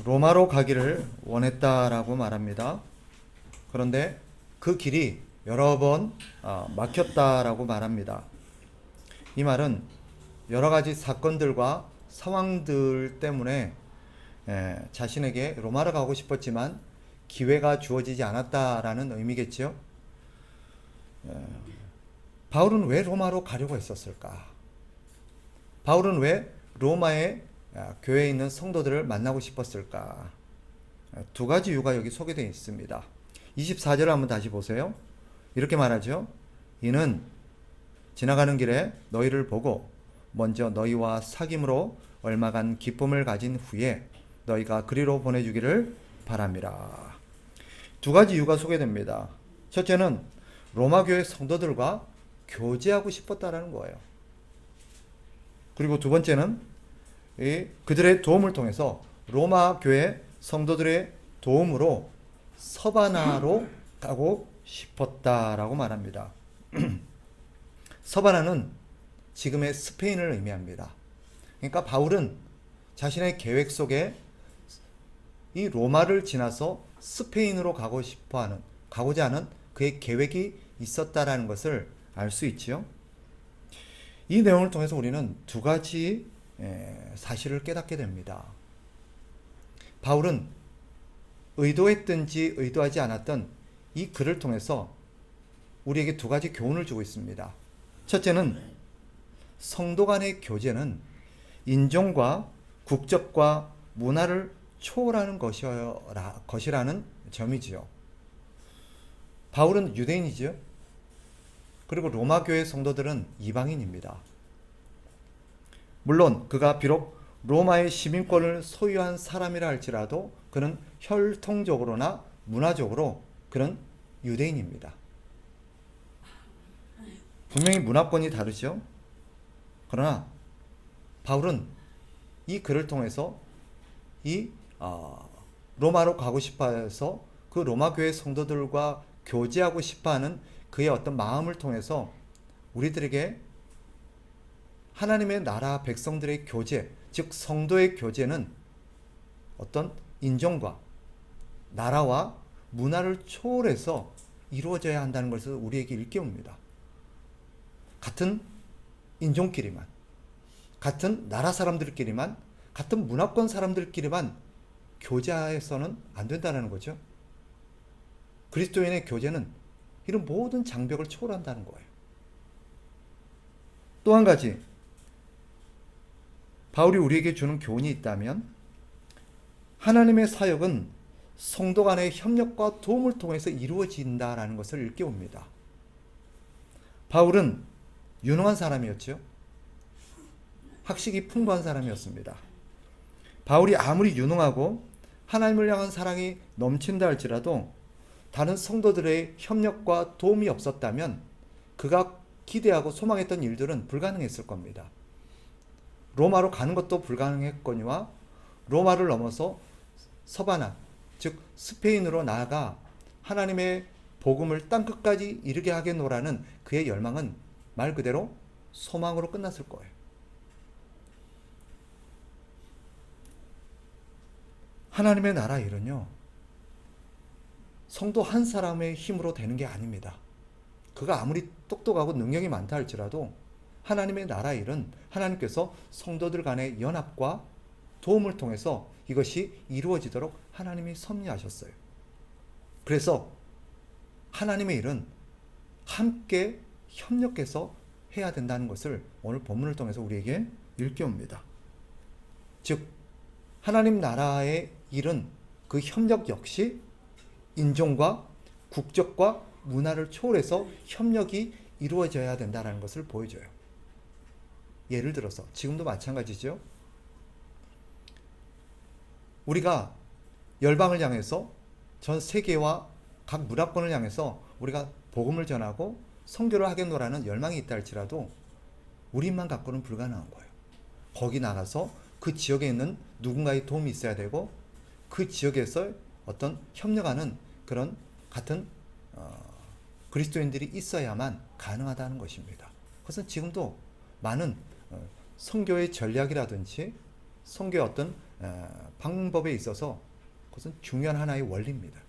로마로 가기를 원했다라고 말합니다. 그런데 그 길이 여러 번 막혔다라고 말합니다. 이 말은 여러 가지 사건들과 상황들 때문에 자신에게 로마로 가고 싶었지만 기회가 주어지지 않았다라는 의미겠죠. 바울은 왜 로마로 가려고 했었을까? 바울은 왜 로마의 교회에 있는 성도들을 만나고 싶었을까? 두 가지 이유가 여기 소개되어 있습니다. 24절을 한번 다시 보세요. 이렇게 말하죠. 이는 지나가는 길에 너희를 보고 먼저 너희와 사귐으로 얼마간 기쁨을 가진 후에 너희가 그리로 보내주기를 바랍니다. 두 가지 이유가 소개됩니다. 첫째는 로마 교회 성도들과 교제하고 싶었다라는 거예요. 그리고 두 번째는 그들의 도움을 통해서 로마 교회 성도들의 도움으로 서바나로 가고 싶었다라고 말합니다. 서바나는 지금의 스페인을 의미합니다. 그러니까 바울은 자신의 계획 속에 이 로마를 지나서 스페인으로 가고자 하는 그의 계획이 있었다라는 것을 알 수 있지요. 이 내용을 통해서 우리는 두 가지 사실을 깨닫게 됩니다. 바울은 의도했든지 의도하지 않았던 이 글을 통해서 우리에게 두 가지 교훈을 주고 있습니다. 첫째는 성도 간의 교제는 인종과 국적과 문화를 초월하는 것이라는 점이지요. 바울은 유대인이죠. 그리고 로마 교회 성도들은 이방인입니다. 물론 그가 비록 로마의 시민권을 소유한 사람이라 할지라도 그는 혈통적으로나 문화적으로 그는 유대인입니다. 분명히 문화권이 다르죠. 그러나 바울은 이 글을 통해서 로마로 가고 싶어해서 그 로마 교회 성도들과 교제하고 싶어하는 그의 어떤 마음을 통해서 우리들에게 하나님의 나라 백성들의 교제, 즉 성도의 교제는 어떤 인종과 나라와 문화를 초월해서 이루어져야 한다는 것을 우리에게 일깨웁니다. 같은 인종끼리만, 같은 나라 사람들끼리만, 같은 문화권 사람들끼리만 교제해서는 안 된다는 거죠. 그리스도인의 교제는 이런 모든 장벽을 초월한다는 거예요. 또 한 가지, 바울이 우리에게 주는 교훈이 있다면 하나님의 사역은 성도 간의 협력과 도움을 통해서 이루어진다라는 것을 일깨웁니다. 바울은 유능한 사람이었죠. 학식이 풍부한 사람이었습니다. 바울이 아무리 유능하고 하나님을 향한 사랑이 넘친다 할지라도 다른 성도들의 협력과 도움이 없었다면 그가 기대하고 소망했던 일들은 불가능했을 겁니다. 로마로 가는 것도 불가능했거니와 로마를 넘어서 서바나, 즉 스페인으로 나아가 하나님의 복음을 땅끝까지 이르게 하겠노라는 그의 열망은 말 그대로 소망으로 끝났을 거예요. 하나님의 나라 일은요, 성도 한 사람의 힘으로 되는 게 아닙니다. 그가 아무리 똑똑하고 능력이 많다 할지라도 하나님의 나라 일은 하나님께서 성도들 간의 연합과 도움을 통해서 이것이 이루어지도록 하나님이 섭리하셨어요. 그래서 하나님의 일은 함께 협력해서 해야 된다는 것을 오늘 본문을 통해서 우리에게 일깨웁니다. 즉 하나님 나라의 일은 그 협력 역시 인종과 국적과 문화를 초월해서 협력이 이루어져야 된다는 것을 보여줘요. 예를 들어서 지금도 마찬가지죠. 우리가 열방을 향해서 전 세계와 각 문화권을 향해서 우리가 복음을 전하고 선교를 하겠노라는 열망이 있다 할지라도 우리만 갖고는 불가능한 거예요. 거기 나가서 그 지역에 있는 누군가의 도움이 있어야 되고 그 지역에서 어떤 협력하는 그런 같은 그리스도인들이 있어야만 가능하다는 것입니다. 그것은 지금도 많은 선교의 전략이라든지 선교의 어떤 방법에 있어서 그것은 중요한 하나의 원리입니다.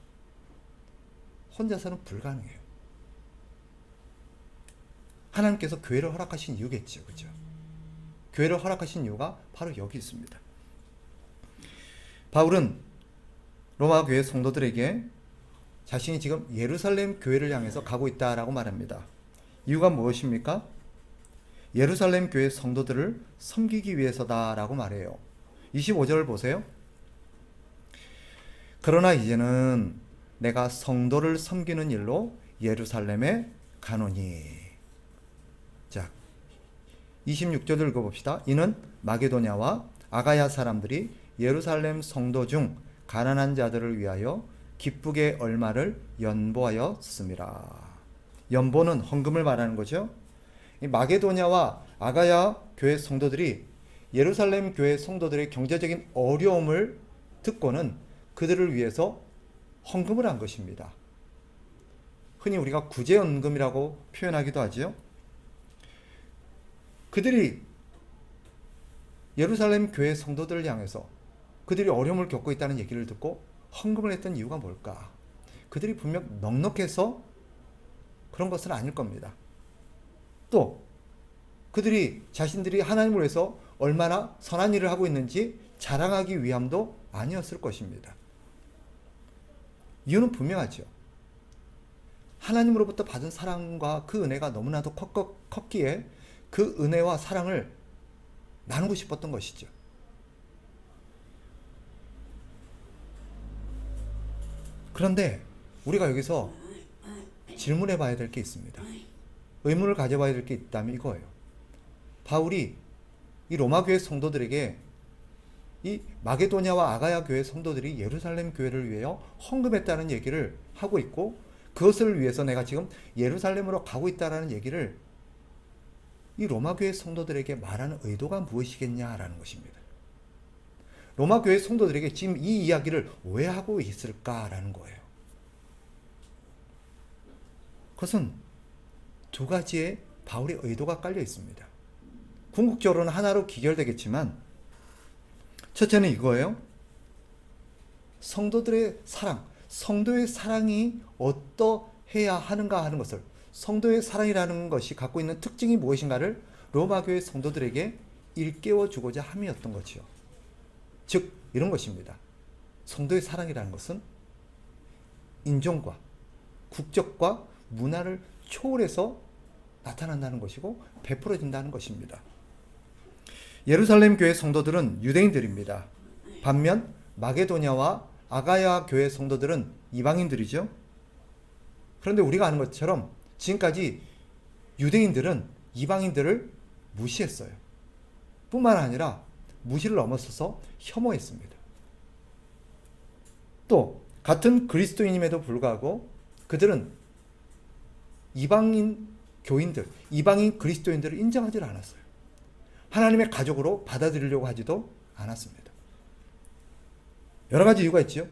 혼자서는 불가능해요. 하나님께서 교회를 허락하신 이유겠죠. 그죠? 교회를 허락하신 이유가 바로 여기 있습니다. 바울은 로마 교회 성도들에게 자신이 지금 예루살렘 교회를 향해서 가고 있다라고 말합니다. 이유가 무엇입니까? 예루살렘 교회 성도들을 섬기기 위해서다라고 말해요. 25절을 보세요. 그러나 이제는 내가 성도를 섬기는 일로 예루살렘에 가노니. 자, 26절을 읽어봅시다. 이는 마게도냐와 아가야 사람들이 예루살렘 성도 중 가난한 자들을 위하여 기쁘게 얼마를 연보하였음이라. 연보는 헌금을 말하는 거죠. 이 마게도냐와 아가야 교회 성도들이 예루살렘 교회 성도들의 경제적인 어려움을 듣고는 그들을 위해서 헌금을 한 것입니다. 흔히 우리가 구제연금이라고 표현하기도 하죠. 그들이 예루살렘 교회 성도들을 향해서 그들이 어려움을 겪고 있다는 얘기를 듣고 헌금을 했던 이유가 뭘까? 그들이 분명 넉넉해서 그런 것은 아닐 겁니다. 또 그들이 자신들이 하나님을 위해서 얼마나 선한 일을 하고 있는지 자랑하기 위함도 아니었을 것입니다. 이유는 분명하죠. 하나님으로부터 받은 사랑과 그 은혜가 너무나도 컸기에 그 은혜와 사랑을 나누고 싶었던 것이죠. 그런데 우리가 여기서 질문해 봐야 될 게 있습니다. 의문을 가져봐야 될 게 있다면 이거예요. 바울이 이 로마 교회 성도들에게 이 마게도냐와 아가야 교회 성도들이 예루살렘 교회를 위하여 헌금했다는 얘기를 하고 있고, 그것을 위해서 내가 지금 예루살렘으로 가고 있다는 얘기를 이 로마 교회 성도들에게 말하는 의도가 무엇이겠냐라는 것입니다. 로마 교회 성도들에게 지금 이 이야기를 왜 하고 있을까라는 거예요. 그것은 두 가지의 바울의 의도가 깔려 있습니다. 궁극적으로는 하나로 귀결되겠지만, 첫째는 이거예요. 성도들의 사랑, 성도의 사랑이 어떠해야 하는가 하는 것을, 성도의 사랑이라는 것이 갖고 있는 특징이 무엇인가를 로마 교회 성도들에게 일깨워 주고자 함이었던 거지요. 즉 이런 것입니다. 성도의 사랑이라는 것은 인종과 국적과 문화를 초월해서 나타난다는 것이고 베풀어진다는 것입니다. 예루살렘 교회 성도들은 유대인들입니다. 반면 마게도냐와 아가야 교회 성도들은 이방인들이죠. 그런데 우리가 아는 것처럼 지금까지 유대인들은 이방인들을 무시했어요. 뿐만 아니라 무시를 넘어서서 혐오했습니다. 또 같은 그리스도인임에도 불구하고 그들은 이방인 교인들, 이방인 그리스도인들을 인정하지 않았어요. 하나님의 가족으로 받아들이려고 하지도 않았습니다. 여러 가지 이유가 있죠.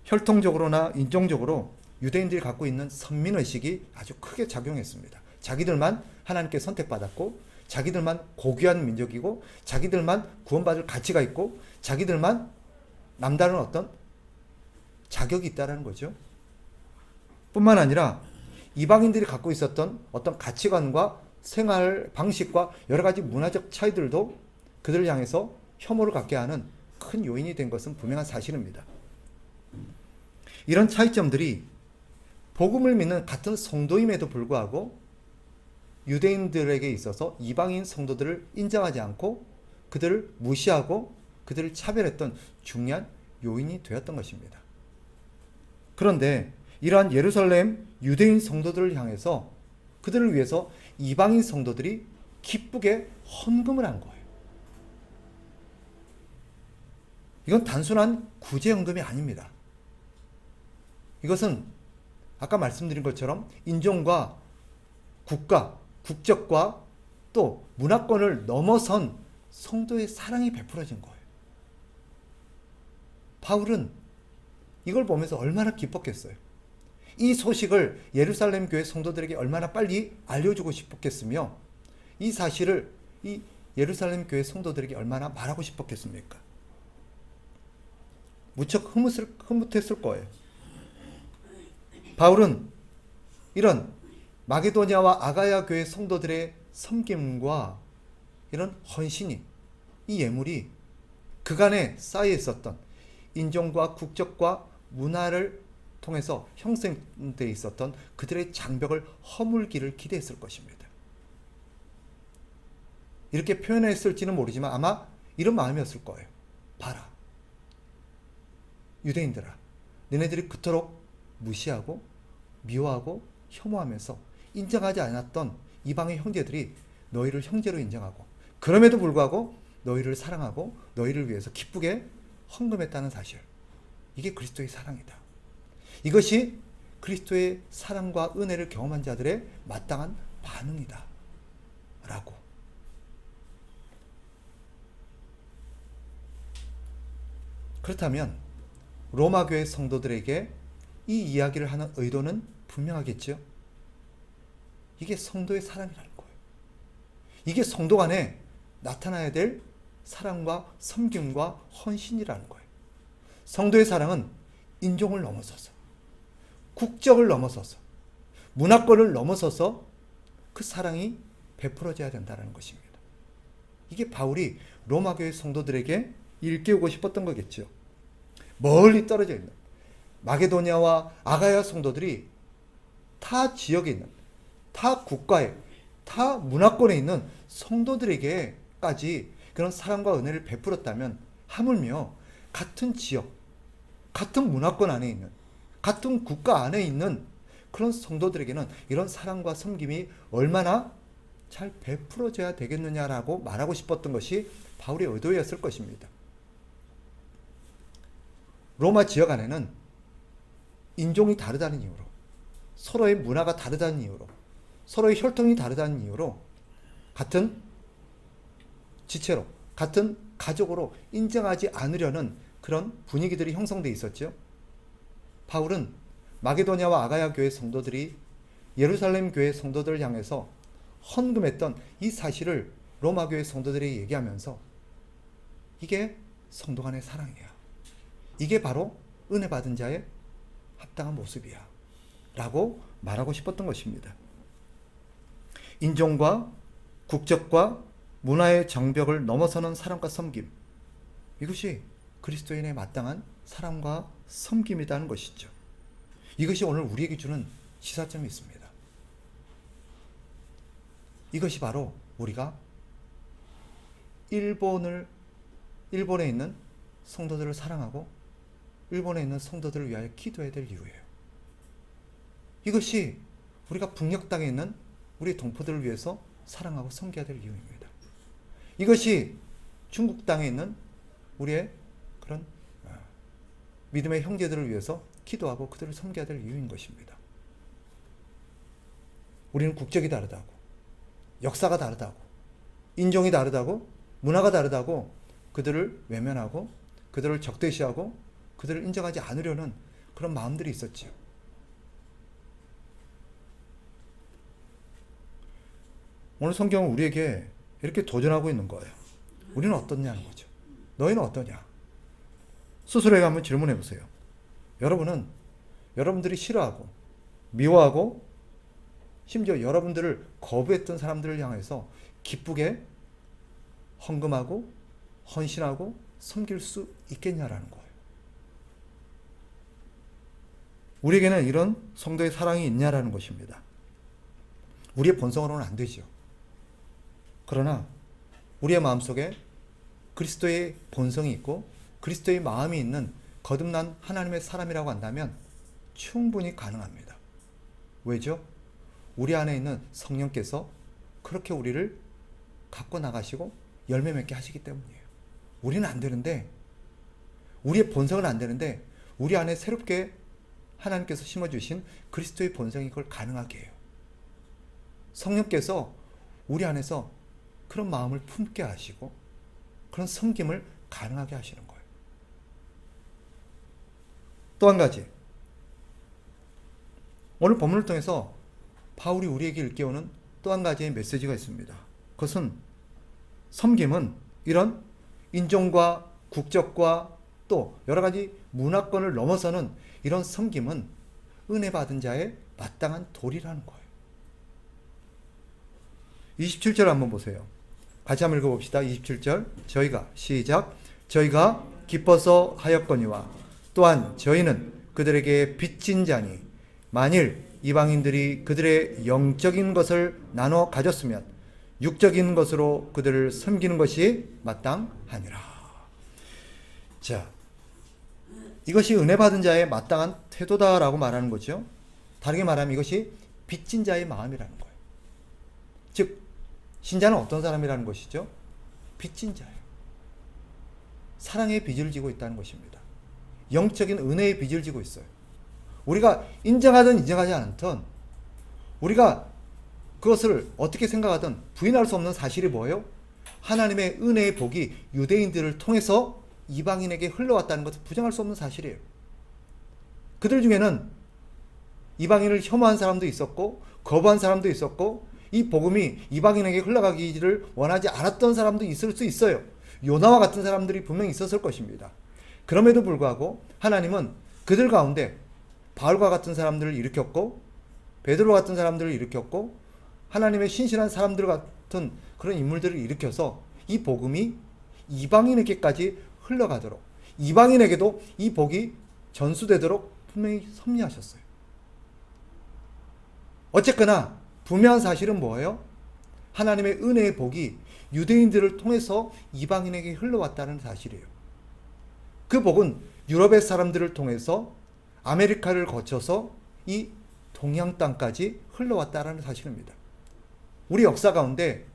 혈통적으로나 인종적으로 유대인들이 갖고 있는 선민의식이 아주 크게 작용했습니다. 자기들만 하나님께 선택받았고, 자기들만 고귀한 민족이고, 자기들만 구원받을 가치가 있고, 자기들만 남다른 어떤 자격이 있다는 거죠. 뿐만 아니라 이방인들이 갖고 있었던 어떤 가치관과 생활 방식과 여러 가지 문화적 차이들도 그들을 향해서 혐오를 갖게 하는 큰 요인이 된 것은 분명한 사실입니다. 이런 차이점들이 복음을 믿는 같은 성도임에도 불구하고 유대인들에게 있어서 이방인 성도들을 인정하지 않고 그들을 무시하고 그들을 차별했던 중요한 요인이 되었던 것입니다. 그런데 이러한 예루살렘 유대인 성도들을 향해서 그들을 위해서 이방인 성도들이 기쁘게 헌금을 한 거예요. 이건 단순한 구제헌금이 아닙니다. 이것은 아까 말씀드린 것처럼 인종과 국가, 국적과 또 문화권을 넘어선 성도의 사랑이 베풀어진 거예요. 바울은 이걸 보면서 얼마나 기뻤겠어요. 이 소식을 예루살렘 교회 성도들에게 얼마나 빨리 알려주고 싶었겠으며, 이 사실을 이 예루살렘 교회 성도들에게 얼마나 말하고 싶었겠습니까? 무척 흐뭇했을 거예요. 바울은 이런 마게도냐와 아가야 교회 성도들의 섬김과 이런 헌신이, 이 예물이 그간에 쌓여 있었던 인종과 국적과 문화를 통해서 형성되어 있었던 그들의 장벽을 허물기를 기대했을 것입니다. 이렇게 표현했을지는 모르지만 아마 이런 마음이었을 거예요. 봐라, 유대인들아, 너네들이 그토록 무시하고 미워하고 혐오하면서 인정하지 않았던 이방의 형제들이 너희를 형제로 인정하고, 그럼에도 불구하고 너희를 사랑하고 너희를 위해서 기쁘게 헌금했다는 사실, 이게 그리스도의 사랑이다. 이것이 그리스도의 사랑과 은혜를 경험한 자들의 마땅한 반응이다 라고. 그렇다면 로마 교회 성도들에게 이 이야기를 하는 의도는 분명하겠죠. 이게 성도의 사랑이라는 거예요. 이게 성도 간에 나타나야 될 사랑과 섬김과 헌신이라는 거예요. 성도의 사랑은 인종을 넘어서서, 국적을 넘어서서, 문화권을 넘어서서 그 사랑이 베풀어져야 된다는 것입니다. 이게 바울이 로마 교회 성도들에게 일깨우고 싶었던 거겠죠. 멀리 떨어져 있는 마게도냐와 아가야 성도들이 타 지역에 있는, 타 국가에, 타 문화권에 있는 성도들에게까지 그런 사랑과 은혜를 베풀었다면, 하물며 같은 지역, 같은 문화권 안에 있는, 같은 국가 안에 있는 그런 성도들에게는 이런 사랑과 섬김이 얼마나 잘 베풀어져야 되겠느냐라고 말하고 싶었던 것이 바울의 의도였을 것입니다. 로마 지역 안에는 인종이 다르다는 이유로, 서로의 문화가 다르다는 이유로, 서로의 혈통이 다르다는 이유로 같은 지체로, 같은 가족으로 인정하지 않으려는 그런 분위기들이 형성되어 있었죠. 바울은 마게도냐와 아가야 교회 성도들이 예루살렘 교회 성도들을 향해서 헌금했던 이 사실을 로마 교회 성도들이 얘기하면서 이게 성도 간의 사랑이야, 이게 바로 은혜 받은 자의 합당한 모습이야 라고 말하고 싶었던 것입니다. 인종과 국적과 문화의 장벽을 넘어서는 사랑과 섬김, 이것이 그리스도인의 마땅한 사랑과 섬김이라는 것이죠. 이것이 오늘 우리에게 주는 시사점이 있습니다. 이것이 바로 우리가 일본에 있는 성도들을 사랑하고 일본에 있는 성도들을 위하여 기도해야 될 이유예요. 이것이 우리가 북녘 땅에 있는 우리 동포들을 위해서 사랑하고 섬겨야 될 이유입니다. 이것이 중국 땅에 있는 우리의 그런 믿음의 형제들을 위해서 기도하고 그들을 섬겨야 될 이유인 것입니다. 우리는 국적이 다르다고, 역사가 다르다고, 인종이 다르다고, 문화가 다르다고 그들을 외면하고 그들을 적대시하고 그들을 인정하지 않으려는 그런 마음들이 있었지요. 오늘 성경은 우리에게 이렇게 도전하고 있는 거예요. 우리는 어떻냐는 거죠. 너희는 어떠냐? 스스로에게 한번 질문해 보세요. 여러분은 여러분들이 싫어하고 미워하고 심지어 여러분들을 거부했던 사람들을 향해서 기쁘게 헌금하고 헌신하고 섬길 수 있겠냐라는 거예요. 우리에게는 이런 성도의 사랑이 있냐라는 것입니다. 우리의 본성으로는 안 되죠. 그러나 우리의 마음속에 그리스도의 본성이 있고 그리스도의 마음이 있는 거듭난 하나님의 사람이라고 한다면 충분히 가능합니다. 왜죠? 우리 안에 있는 성령께서 그렇게 우리를 갖고 나가시고 열매 맺게 하시기 때문이에요. 우리는 안 되는데, 우리의 본성은 안 되는데 우리 안에 새롭게 하나님께서 심어주신 그리스도의 본성이 그걸 가능하게 해요. 성령께서 우리 안에서 그런 마음을 품게 하시고 그런 섬김을 가능하게 하시는 거예요. 또 한 가지, 오늘 본문을 통해서 바울이 우리에게 일깨우는 또 한 가지의 메시지가 있습니다. 그것은 섬김은 이런 인종과 국적과 또 여러 가지 문화권을 넘어서는 이런 섬김은 은혜 받은 자의 마땅한 도리라는 거예요. 27절 한번 보세요. 같이 한번 읽어봅시다. 27절 저희가 시작 저희가 기뻐서 하였거니와 또한 저희는 그들에게 빚진 자니 만일 이방인들이 그들의 영적인 것을 나눠 가졌으면 육적인 것으로 그들을 섬기는 것이 마땅하니라. 자, 이것이 은혜 받은 자의 마땅한 태도다라고 말하는 거죠. 다르게 말하면 이것이 빚진 자의 마음이라는 거예요. 즉 신자는 어떤 사람이라는 것이죠? 빚진 자예요. 사랑의 빚을 지고 있다는 것입니다. 영적인 은혜의 빚을 지고 있어요. 우리가 인정하든 인정하지 않든 우리가 그것을 어떻게 생각하든 부인할 수 없는 사실이 뭐예요? 하나님의 은혜의 복이 유대인들을 통해서 이방인에게 흘러왔다는 것을 부정할 수 없는 사실이에요. 그들 중에는 이방인을 혐오한 사람도 있었고 거부한 사람도 있었고 이 복음이 이방인에게 흘러가기를 원하지 않았던 사람도 있을 수 있어요. 요나와 같은 사람들이 분명히 있었을 것입니다. 그럼에도 불구하고 하나님은 그들 가운데 바울과 같은 사람들을 일으켰고 베드로 같은 사람들을 일으켰고 하나님의 신실한 사람들 같은 그런 인물들을 일으켜서 이 복음이 이방인에게까지 흘러가도록 이방인에게도 이 복이 전수되도록 분명히 섭리하셨어요. 어쨌거나 분명한 사실은 뭐예요? 하나님의 은혜의 복이 유대인들을 통해서 이방인에게 흘러왔다는 사실이에요. 그 복은 유럽의 사람들을 통해서 아메리카를 거쳐서 이 동양 땅까지 흘러왔다는 사실입니다. 우리 역사 가운데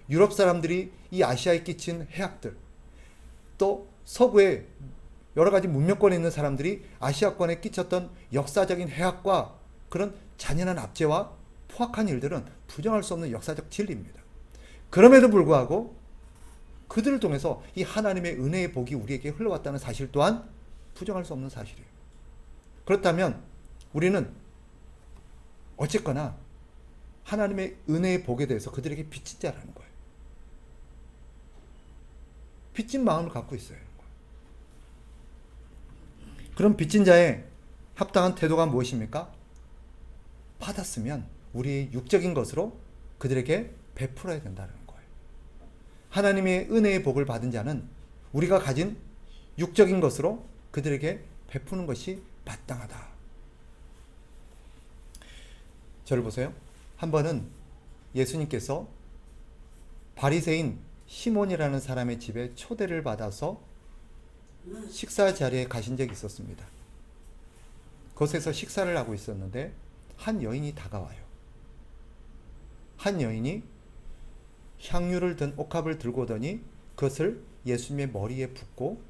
유럽 사람들이 이 아시아에 끼친 해악들, 또 서구의 여러 가지 문명권에 있는 사람들이 아시아권에 끼쳤던 역사적인 해악과 그런 잔인한 압제와 포악한 일들은 부정할 수 없는 역사적 진리입니다. 그럼에도 불구하고 그들을 통해서 이 하나님의 은혜의 복이 우리에게 흘러왔다는 사실 또한 부정할 수 없는 사실이에요. 그렇다면 우리는 어쨌거나 하나님의 은혜의 복에 대해서 그들에게 빚진 자라는 거예요. 빚진 마음을 갖고 있어야 하는 거예요. 그럼 빚진 자의 합당한 태도가 무엇입니까? 받았으면 우리의 육적인 것으로 그들에게 베풀어야 된다는 거예요. 하나님의 은혜의 복을 받은 자는 우리가 가진 육적인 것으로 그들에게 베푸는 것이 마땅하다. 저를 보세요. 한 번은 예수님께서 바리새인 시몬이라는 사람의 집에 초대를 받아서 식사 자리에 가신 적이 있었습니다. 그곳에서 식사를 하고 있었는데 한 여인이 다가와요. 한 여인이 향유를 든 옥합을 들고 오더니 그것을 예수님의 머리에 붓고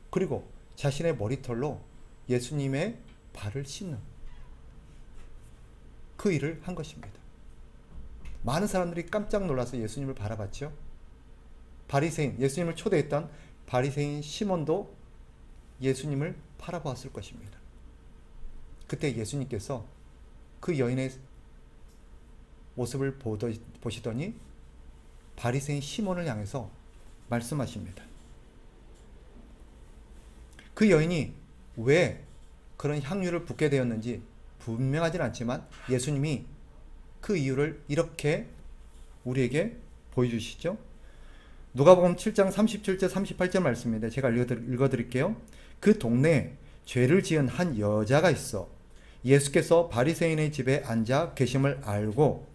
그리고 자신의 머리털로 예수님의 발을 씻는 그 일을 한 것입니다. 많은 사람들이 깜짝 놀라서 예수님을 바라봤죠. 바리새인, 예수님을 초대했던 바리새인 시몬도 예수님을 바라보았을 것입니다. 그때 예수님께서 그 여인의 모습을 보시더니 바리새인 시몬을 향해서 말씀하십니다. 그 여인이 왜 그런 향유를 붓게 되었는지 분명하진 않지만 예수님이 그 이유를 이렇게 우리에게 보여주시죠. 누가복음 7장 37절 38절 말씀입니다. 제가 읽어드릴게요. 그 동네에 죄를 지은 한 여자가 있어 예수께서 바리새인의 집에 앉아 계심을 알고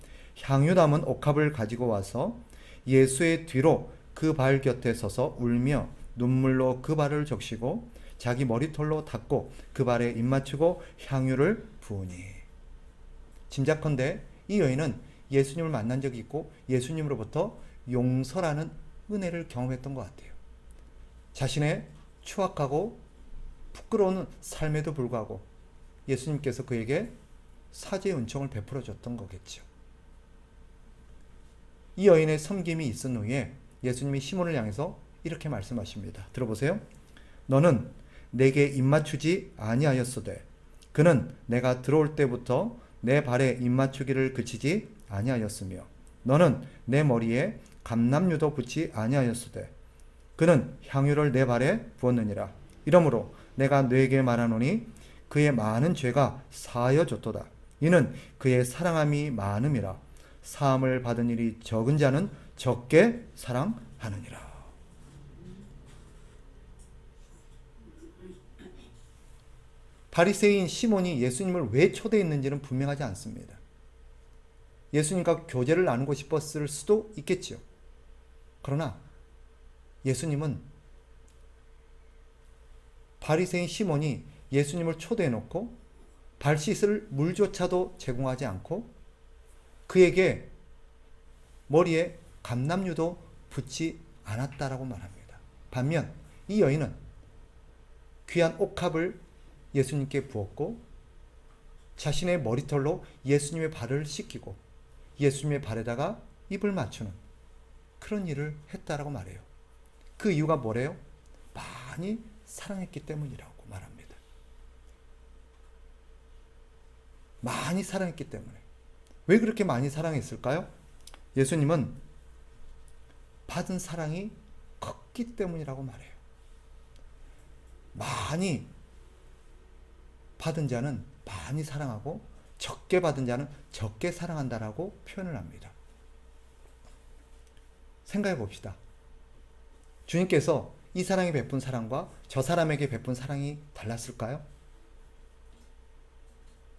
향유 담은 옥합을 가지고 와서 예수의 뒤로 그 발 곁에 서서 울며 눈물로 그 발을 적시고 자기 머리털로 닦고 그 발에 입 맞추고 향유를 부으니. 짐작컨대 이 여인은 예수님을 만난 적이 있고 예수님으로부터 용서라는 은혜를 경험했던 것 같아요. 자신의 추악하고 부끄러운 삶에도 불구하고 예수님께서 그에게 사죄의 은총을 베풀어 줬던 거겠죠. 이 여인의 섬김이 있은 후에 예수님이 시몬을 향해서 이렇게 말씀하십니다. 들어보세요. 너는 내게 입맞추지 아니하였으되 그는 내가 들어올 때부터 내 발에 입맞추기를 그치지 아니하였으며 너는 내 머리에 감람유도 붙지 아니하였으되 그는 향유를 내 발에 부었느니라. 이러므로 내가 너에게 말하노니 그의 많은 죄가 사하여졌도다. 이는 그의 사랑함이 많음이라. 사함을 받은 일이 적은 자는 적게 사랑하느니라. 바리새인 시몬이 예수님을 왜 초대했는지는 분명하지 않습니다. 예수님과 교제를 나누고 싶었을 수도 있겠지요. 그러나 예수님은 바리새인 시몬이 예수님을 초대해놓고 발 씻을 물조차도 제공하지 않고 그에게 머리에 감람유도 붓지 않았다라고 말합니다. 반면 이 여인은 귀한 옥합을 예수님께 부었고 자신의 머리털로 예수님의 발을 씻기고 예수님의 발에다가 입을 맞추는 그런 일을 했다라고 말해요. 그 이유가 뭐래요? 많이 사랑했기 때문이라고 말합니다. 많이 사랑했기 때문에. 왜 그렇게 많이 사랑했을까요? 예수님은 받은 사랑이 컸기 때문이라고 말해요. 많이 받은 자는 많이 사랑하고 적게 받은 자는 적게 사랑한다라고 표현을 합니다. 생각해 봅시다. 주님께서 이 사람이 베푼 사랑과 저 사람에게 베푼 사랑이 달랐을까요?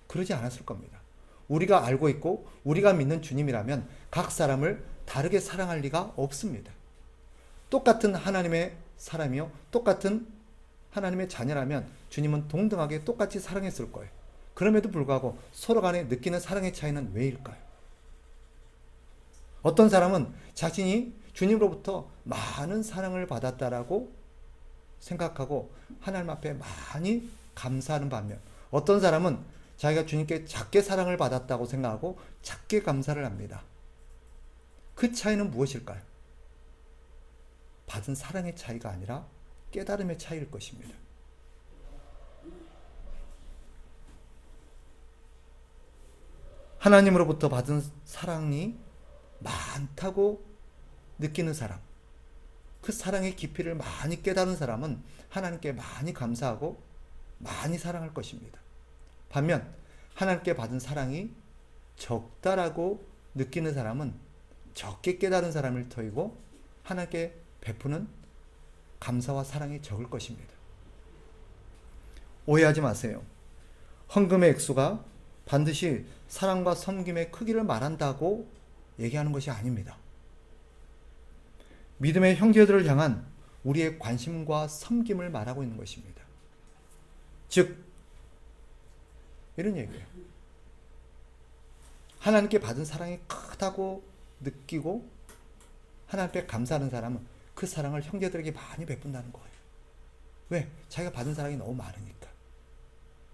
그러지 않았을 겁니다. 우리가 알고 있고 우리가 믿는 주님이라면 각 사람을 다르게 사랑할 리가 없습니다. 똑같은 하나님의 사람이요, 똑같은 하나님의 자녀라면 주님은 동등하게 똑같이 사랑했을 거예요. 그럼에도 불구하고 서로 간에 느끼는 사랑의 차이는 왜일까요? 어떤 사람은 자신이 주님으로부터 많은 사랑을 받았다라고 생각하고 하나님 앞에 많이 감사하는 반면 어떤 사람은 자기가 주님께 작게 사랑을 받았다고 생각하고 작게 감사를 합니다. 그 차이는 무엇일까요? 받은 사랑의 차이가 아니라 깨달음의 차이일 것입니다. 하나님으로부터 받은 사랑이 많다고 느끼는 사람, 그 사랑의 깊이를 많이 깨달은 사람은 하나님께 많이 감사하고 많이 사랑할 것입니다. 반면 하나님께 받은 사랑이 적다라고 느끼는 사람은 적게 깨달은 사람일 터이고 하나님께 베푸는 감사와 사랑이 적을 것입니다. 오해하지 마세요. 헌금의 액수가 반드시 사랑과 섬김의 크기를 말한다고 얘기하는 것이 아닙니다. 믿음의 형제들을 향한 우리의 관심과 섬김을 말하고 있는 것입니다. 즉 이런 얘기예요. 하나님께 받은 사랑이 크다고 느끼고 하나님께 감사하는 사람은 그 사랑을 형제들에게 많이 베푼다는 거예요. 왜? 자기가 받은 사랑이 너무 많으니까.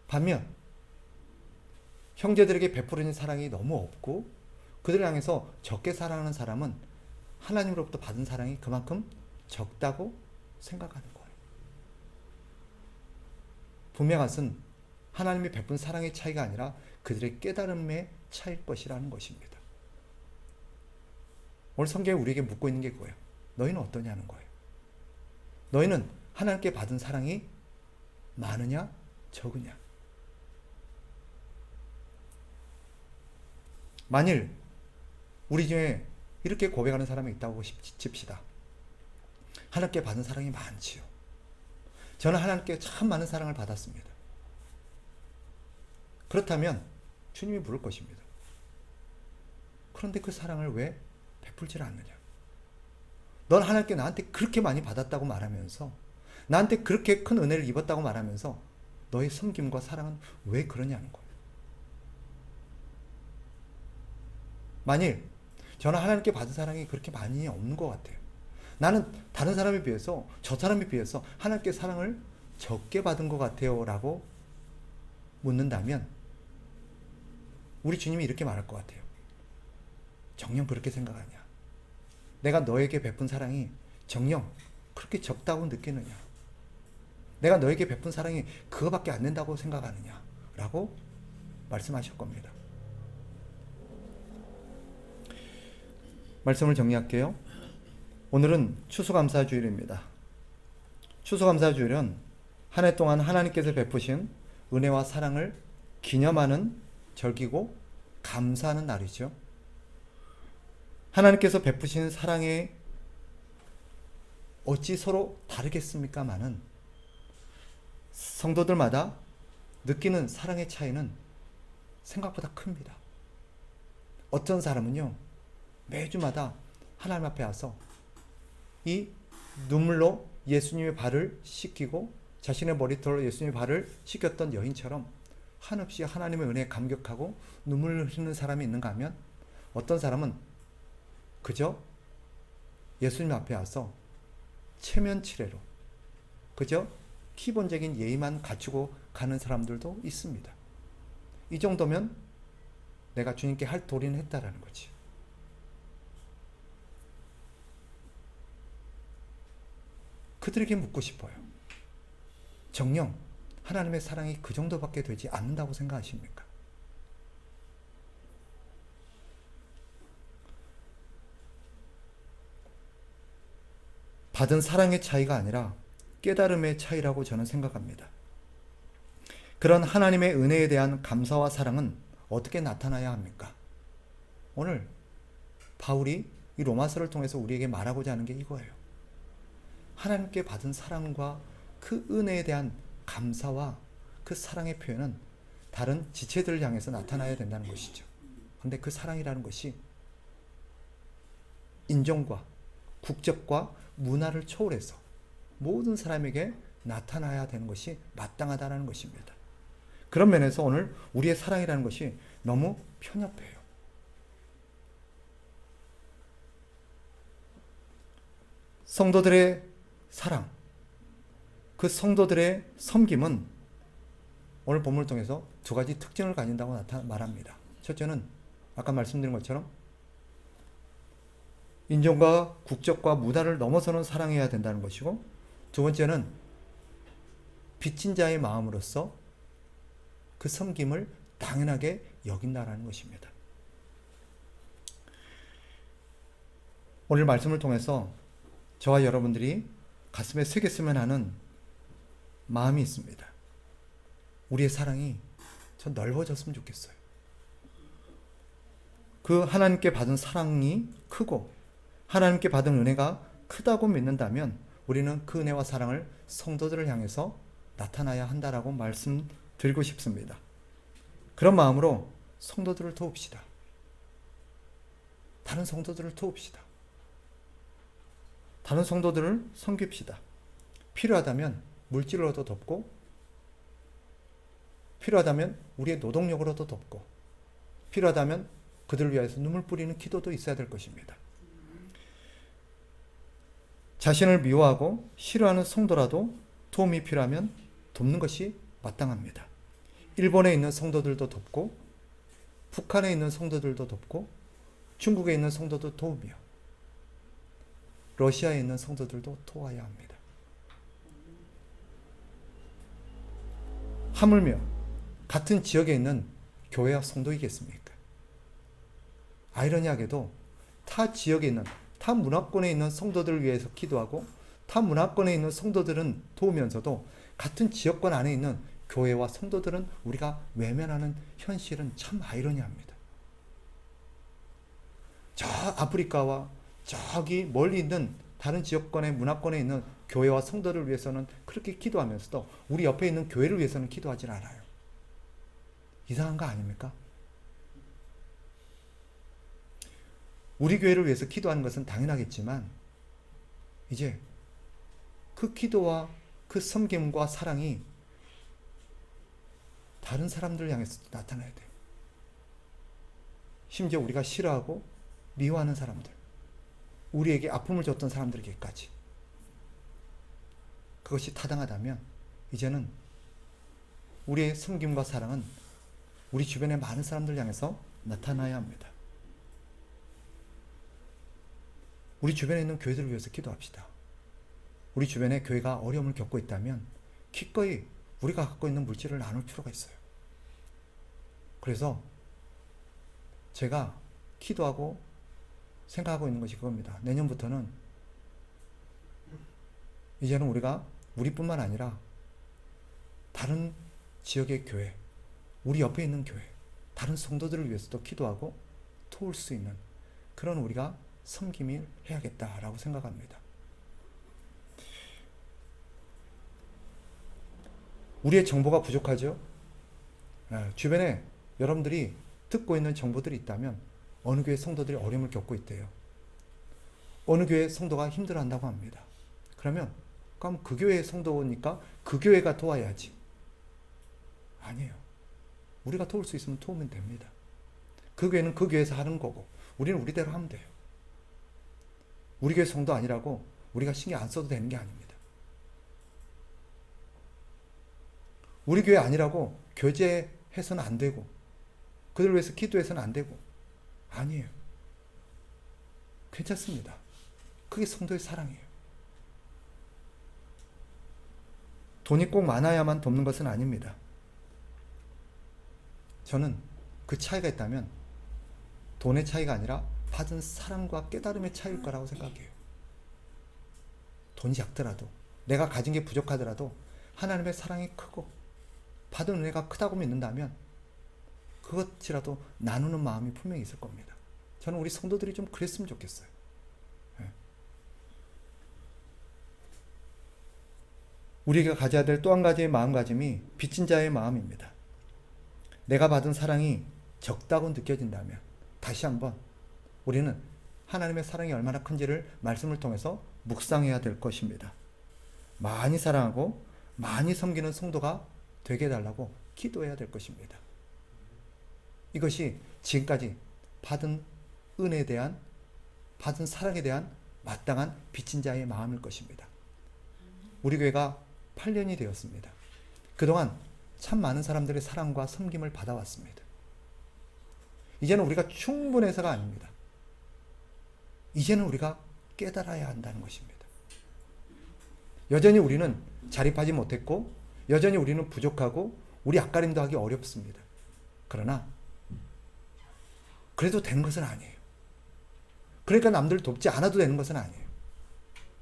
반면 형제들에게 베푸는 사랑이 너무 없고 그들을 향해서 적게 사랑하는 사람은 하나님으로부터 받은 사랑이 그만큼 적다고 생각하는 거예요. 분명한 것은 하나님이 베푼 사랑의 차이가 아니라 그들의 깨달음의 차이일 것이라는 것입니다. 오늘 성경에 우리에게 묻고 있는 게 그거예요. 너희는 어떠냐는 거예요. 너희는 하나님께 받은 사랑이 많으냐 적으냐. 만일 우리 중에 이렇게 고백하는 사람이 있다고 칩시다. 하나님께 받은 사랑이 많지요. 저는 하나님께 참 많은 사랑을 받았습니다. 그렇다면 주님이 물을 것입니다. 그런데 그 사랑을 왜 베풀지 않느냐? 넌 하나님께 나한테 그렇게 많이 받았다고 말하면서 나한테 그렇게 큰 은혜를 입었다고 말하면서 너의 섬김과 사랑은 왜 그러냐는 거예요. 만일 저는 하나님께 받은 사랑이 그렇게 많이 없는 것 같아요. 나는 다른 사람에 비해서 저 사람에 비해서 하나님께 사랑을 적게 받은 것 같아요 라고 묻는다면 우리 주님이 이렇게 말할 것 같아요. 정녕 그렇게 생각하냐? 내가 너에게 베푼 사랑이 정녕 그렇게 적다고 느끼느냐? 내가 너에게 베푼 사랑이 그거밖에 안 된다고 생각하느냐? 라고 말씀하실 겁니다. 말씀을 정리할게요. 오늘은 추수감사주일입니다. 추수감사주일은 한 해 동안 하나님께서 베푸신 은혜와 사랑을 기념하는 절기고 감사하는 날이죠. 하나님께서 베푸신 사랑에 어찌 서로 다르겠습니까마는 성도들마다 느끼는 사랑의 차이는 생각보다 큽니다. 어떤 사람은요, 매주마다 하나님 앞에 와서 이 눈물로 예수님의 발을 씻기고 자신의 머리털로 예수님의 발을 씻겼던 여인처럼 한없이 하나님의 은혜에 감격하고 눈물을 흘리는 사람이 있는가 하면, 어떤 사람은 그저 예수님 앞에 와서 체면치레로 그저 기본적인 예의만 갖추고 가는 사람들도 있습니다. 이 정도면 내가 주님께 할 도리는 했다라는 거지. 그들에게 묻고 싶어요. 정녕 하나님의 사랑이 그 정도밖에 되지 않는다고 생각하십니까? 받은 사랑의 차이가 아니라 깨달음의 차이라고 저는 생각합니다. 그런 하나님의 은혜에 대한 감사와 사랑은 어떻게 나타나야 합니까? 오늘 바울이 이 로마서를 통해서 우리에게 말하고자 하는 게 이거예요. 하나님께 받은 사랑과 그 은혜에 대한 감사와 그 사랑의 표현은 다른 지체들을 향해서 나타나야 된다는 것이죠. 그런데 그 사랑이라는 것이 인종과 국적과 문화를 초월해서 모든 사람에게 나타나야 되는 것이 마땅하다는 것입니다. 그런 면에서 오늘 우리의 사랑이라는 것이 너무 편협해요. 성도들의 사랑, 그 성도들의 섬김은 오늘 본문을 통해서 두 가지 특징을 가진다고 말합니다. 첫째는 아까 말씀드린 것처럼 인종과 국적과 문화를 넘어서는 사랑해야 된다는 것이고, 두 번째는 빚진 자의 마음으로서 그 섬김을 당연하게 여긴다라는 것입니다. 오늘 말씀을 통해서 저와 여러분들이 가슴에 새겼으면 하는 마음이 있습니다. 우리의 사랑이 좀 넓어졌으면 좋겠어요. 그 하나님께 받은 사랑이 크고 하나님께 받은 은혜가 크다고 믿는다면 우리는 그 은혜와 사랑을 성도들을 향해서 나타나야 한다라고 말씀드리고 싶습니다. 그런 마음으로 성도들을 도웁시다. 다른 성도들을 도웁시다. 다른 성도들을 섬깁시다. 필요하다면 물질로도 돕고, 필요하다면 우리의 노동력으로도 돕고, 필요하다면 그들을 위해서 눈물 뿌리는 기도도 있어야 될 것입니다. 자신을 미워하고 싫어하는 성도라도 도움이 필요하면 돕는 것이 마땅합니다. 일본에 있는 성도들도 돕고, 북한에 있는 성도들도 돕고, 중국에 있는 성도도 도우며, 러시아에 있는 성도들도 도와야 합니다. 하물며 같은 지역에 있는 교회와 성도이겠습니까? 아이러니하게도 타 지역에 있는, 타 문화권에 있는 성도들을 위해서 기도하고 타 문화권에 있는 성도들은 도우면서도 같은 지역권 안에 있는 교회와 성도들은 우리가 외면하는 현실은 참 아이러니합니다. 저 아프리카와 저기 멀리 있는 다른 지역권의 문화권에 있는 교회와 성도를 위해서는 그렇게 기도하면서도 우리 옆에 있는 교회를 위해서는 기도하지 않아요. 이상한 거 아닙니까? 우리 교회를 위해서 기도하는 것은 당연하겠지만 이제 그 기도와 그 섬김과 사랑이 다른 사람들을 향해서도 나타나야 돼요. 심지어 우리가 싫어하고 미워하는 사람들, 우리에게 아픔을 줬던 사람들에게까지. 그것이 타당하다면 이제는 우리의 섬김과 사랑은 우리 주변의 많은 사람들 향해서 나타나야 합니다. 우리 주변에 있는 교회들을 위해서 기도합시다. 우리 주변에 교회가 어려움을 겪고 있다면 기꺼이 우리가 갖고 있는 물질을 나눌 필요가 있어요. 그래서 제가 기도하고 생각하고 있는 것이 그겁니다. 내년부터는 이제는 우리가 우리뿐만 아니라 다른 지역의 교회, 우리 옆에 있는 교회, 다른 성도들을 위해서도 기도하고 도울 수 있는 그런 우리가 섬김을 해야겠다라고 생각합니다. 우리의 정보가 부족하죠? 주변에 여러분들이 듣고 있는 정보들이 있다면 어느 교회 성도들이 어려움을 겪고 있대요. 어느 교회 성도가 힘들어한다고 합니다. 그럼 그 교회의 성도니까 그 교회가 도와야지. 아니에요. 우리가 도울 수 있으면 도우면 됩니다. 그 교회는 그 교회에서 하는 거고 우리는 우리대로 하면 돼요. 우리 교회 성도 아니라고 우리가 신경 안 써도 되는 게 아닙니다. 우리 교회 아니라고 교제해서는 안 되고 그들을 위해서 기도해서는 안 되고 아니에요. 괜찮습니다. 그게 성도의 사랑이에요. 돈이 꼭 많아야만 돕는 것은 아닙니다. 저는 그 차이가 있다면 돈의 차이가 아니라 받은 사랑과 깨달음의 차이일 거라고 생각해요. 돈이 작더라도 내가 가진 게 부족하더라도 하나님의 사랑이 크고 받은 은혜가 크다고 믿는다면 그것이라도 나누는 마음이 분명히 있을 겁니다. 저는 우리 성도들이 좀 그랬으면 좋겠어요. 우리가 가져야 될 또 한 가지의 마음가짐이 빚진 자의 마음입니다. 내가 받은 사랑이 적다고 느껴진다면 다시 한번 우리는 하나님의 사랑이 얼마나 큰지를 말씀을 통해서 묵상해야 될 것입니다. 많이 사랑하고 많이 섬기는 성도가 되게 해달라고 기도해야 될 것입니다. 이것이 지금까지 받은 은혜에 대한, 받은 사랑에 대한 마땅한 빚진 자의 마음일 것입니다. 우리 교회가 8년이 되었습니다. 그동안 참 많은 사람들의 사랑과 섬김을 받아왔습니다. 이제는 우리가 충분해서가 아닙니다. 이제는 우리가 깨달아야 한다는 것입니다. 여전히 우리는 자립하지 못했고 여전히 우리는 부족하고 우리 앞가림도 하기 어렵습니다. 그러나 그래도 되는 것은 아니에요. 그러니까 남들을 돕지 않아도 되는 것은 아니에요.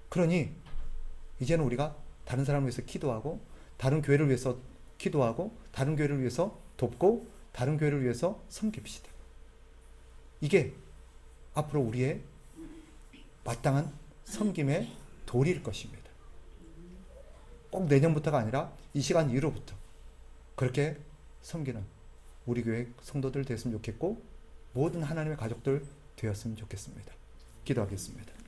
그러니 이제는 우리가 다른 사람을 위해서 기도하고 다른 교회를 위해서 기도하고 다른 교회를 위해서 돕고 다른 교회를 위해서 섬깁시다. 이게 앞으로 우리의 마땅한 섬김의 도리일 것입니다. 꼭 내년부터가 아니라 이 시간 이후로부터 그렇게 섬기는 우리 교회 성도들 됐으면 좋겠고 모든 하나님의 가족들 되었으면 좋겠습니다. 기도하겠습니다.